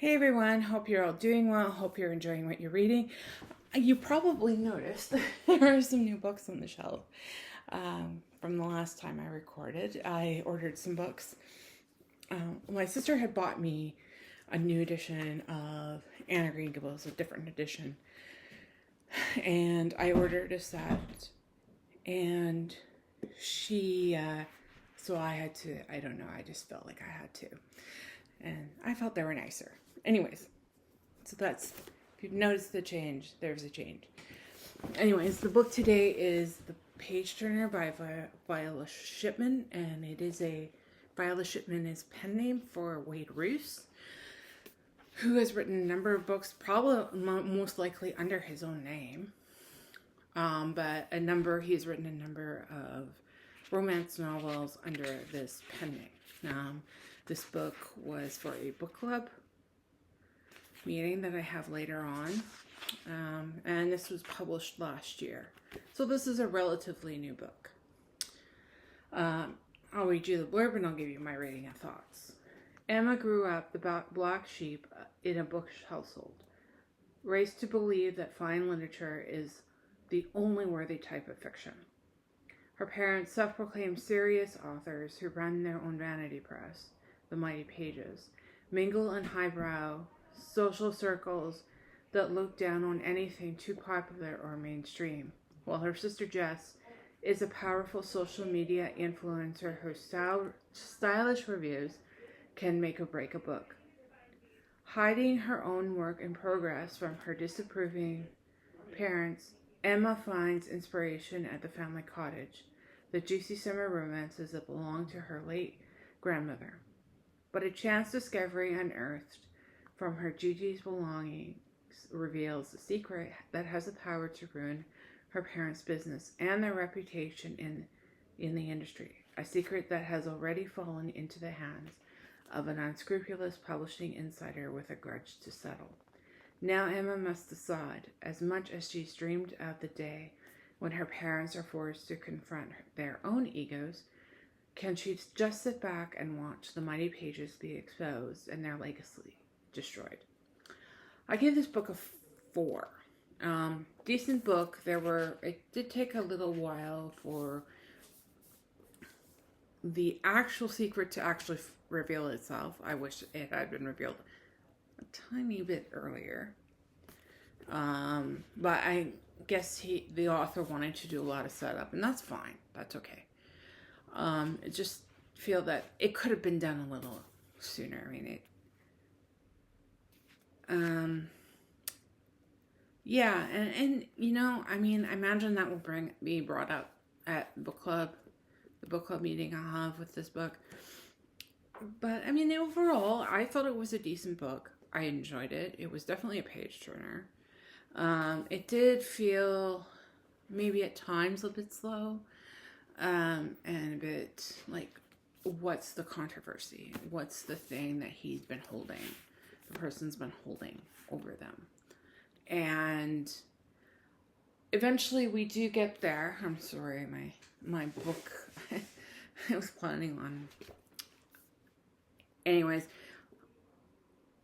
Hey everyone, hope you're all doing well. Hope you're enjoying what you're reading. You probably noticed there are some new books on the shelf from the last time I recorded. I ordered some books. My sister had bought me a new edition of Anna Green Gables, a different edition, and I ordered a set. And so I had to, I don't know, I just felt like I had to. And I felt they were nicer. Anyways, so that's, if you've noticed the change, there's a change. Anyways, the book today is The Page Turner by Viola Shipman, and Viola Shipman is pen name for Wade Roos, who has written a number of books, probably most likely under his own name. But he's written a number of romance novels under this pen name. This book was for a book club meeting that I have later on. And this was published last year. So this is a relatively new book. I'll read you the blurb and I'll give you my rating and thoughts. Emma grew up the black sheep in a bookish household, raised to believe that fine literature is the only worthy type of fiction. Her parents, self-proclaimed serious authors who run their own vanity press, the Mighty Pages, mingle in highbrow social circles that look down on anything too popular or mainstream, while her sister Jess is a powerful social media influencer whose stylish reviews can make or break a book. Hiding her own work in progress from her disapproving parents, Emma finds inspiration at the family cottage, the juicy summer romances that belonged to her late grandmother. But a chance discovery unearthed from her Gigi's belongings reveals a secret that has the power to ruin her parents' business and their reputation in the industry. A secret that has already fallen into the hands of an unscrupulous publishing insider with a grudge to settle. Now Emma must decide, as much as she's dreamed of the day when her parents are forced to confront their own egos, can she just sit back and watch the Mighty Pages be exposed and their legacy destroyed? I give this book a 4. Decent book. It did take a little while for the actual secret to actually reveal itself. I wish it had been revealed a tiny bit earlier. But I guess the author wanted to do a lot of setup, and that's fine. That's okay. I just feel that it could have been done a little sooner. I mean, yeah, and you know, I mean, I imagine that will be brought up at the book club meeting I'll have with this book. But I mean, overall, I thought it was a decent book. I enjoyed it. It was definitely a page turner. It did feel maybe at times a bit slow, and a bit like, what's the controversy? What's the thing that the person's been holding over them? And eventually we do get there. I'm sorry, my book, I was planning on, anyways,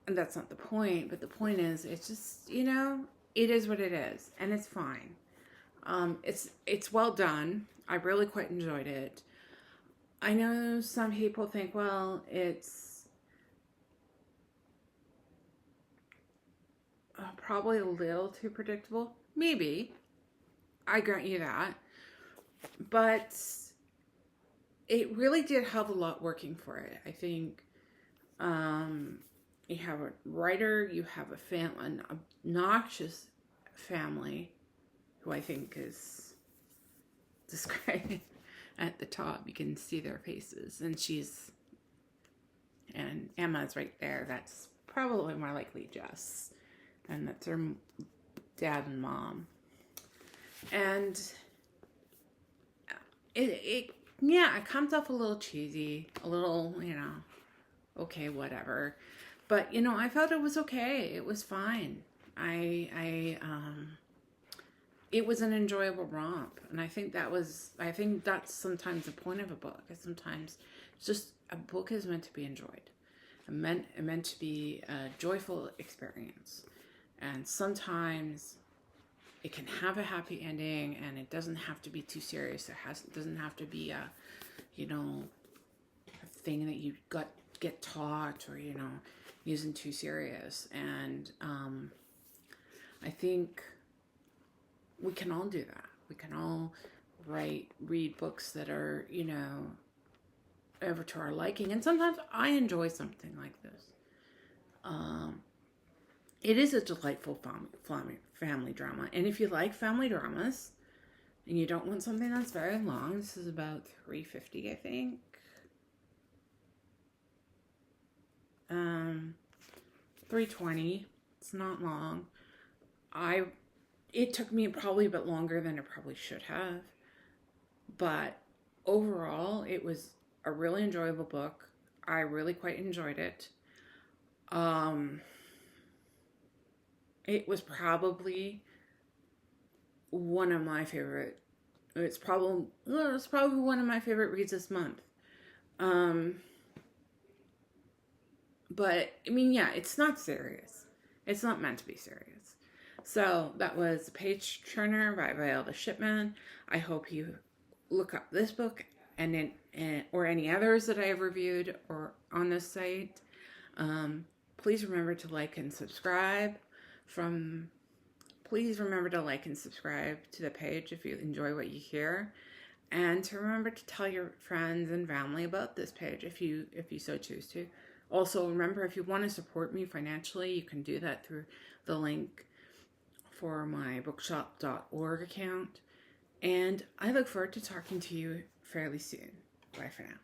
and that's not the point, but the point is, it's just, you know, it is what it is, and it's fine. It's well done. I really quite enjoyed it. I know some people think, well, it's probably a little too predictable. Maybe. I grant you that. But it really did have a lot working for it. I think you have a writer, you have an obnoxious family, who I think is described at the top. You can see their faces, and Emma's right there. That's probably more likely Jess, and that's her dad and mom. And it comes off a little cheesy, a little, you know, okay, whatever. But, you know, I felt it was okay. It was fine. It was an enjoyable romp. And I think that's sometimes the point of a book. Sometimes it's just, a book is meant to be enjoyed. meant to be a joyful experience. And sometimes it can have a happy ending, and it doesn't have to be too serious. It doesn't have to be a, a thing that you get taught, or isn't too serious. And I think we can all do that. We can all read books that are ever to our liking, and sometimes I enjoy something like this. It is a delightful family drama, and if you like family dramas and you don't want something that's very long, this is about 350, I think. 320. It's not long. It took me probably a bit longer than it probably should have, but overall it was a really enjoyable book. I really quite enjoyed it. It was probably one of my favorite. It's probably one of my favorite reads this month. But I mean, yeah, it's not serious. It's not meant to be serious. So that was Page Turner by Viola Shipman. I hope you look up this book or any others that I have reviewed or on this site. Please remember to like and subscribe. Please remember to like and subscribe to the page if you enjoy what you hear, and to remember to tell your friends and family about this page if you so choose to. Also, remember, if you want to support me financially, you can do that through the link for my bookshop.org account. And I look forward to talking to you fairly soon. Bye for now.